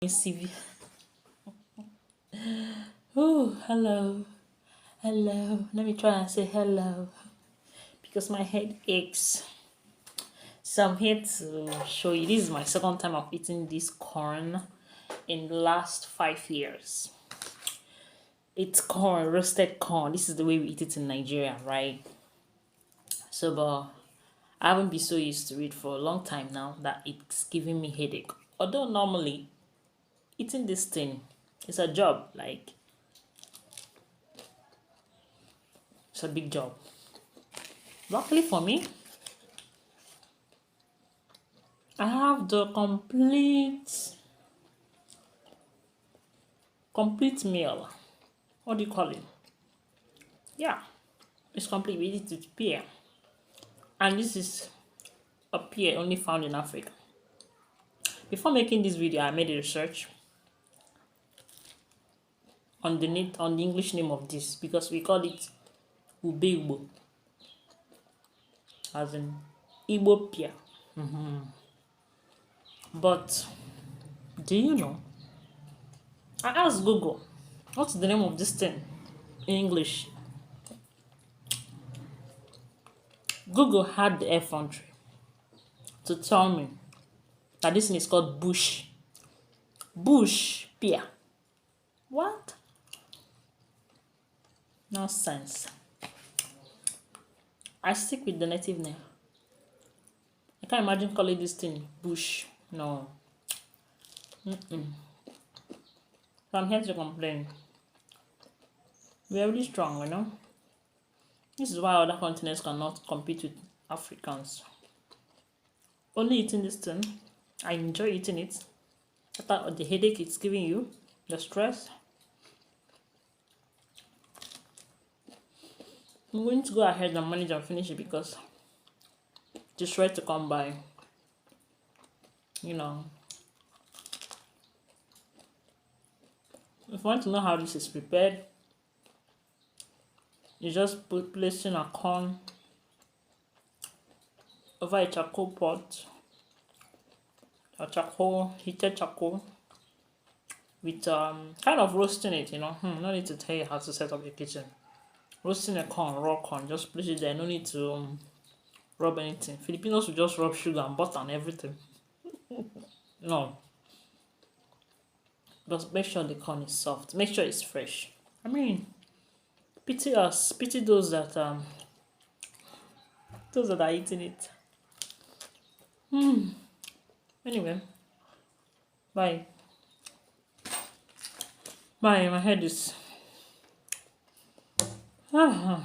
CV. Oh, hello. Hello. Let me try and say hello because my head aches. So I'm here to show you. This is my second time of eating this corn in the last 5 years. It's corn, roasted corn. This is the way we eat it in Nigeria, right? So, but I haven't been so used to it for a long time now that it's giving me headache. Although normally eating this thing is a job, like it's a big job. Luckily for me, I have the complete meal. What do you call it? Yeah, it's complete. We eat with pear, and this is a pear only found in Africa. Before making this video, I made a research on the English name of this because we call it ube Igbo, as in Igbo pear. But do you know? I asked Google, what's the name of this thing in English? Google had the effrontery to tell me that this thing is called bush pear. What? Nonsense. I stick with the native name. I can't imagine calling this thing bush. No. So I'm here to complain. We are really strong, you know. This is why other continents cannot compete with Africans. Only eating this thing, I enjoy eating it. After the headache it's giving you, the stress. I'm going to go ahead and manage and finish it because just try to come by. You know. If you want to know how this is prepared, you just placing a corn over a charcoal pot, heated charcoal, with kind of roasting it, you know. No need to tell you how to set up your kitchen. Roasting a corn, raw corn, just place it there. No need to rub anything. Filipinos will just rub sugar and butter and everything. No. But make sure the corn is soft. Make sure it's fresh. I mean, pity us. Pity those that are eating it. Anyway, bye. Bye. My head is. But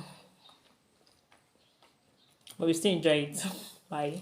we still enjoy it. Bye.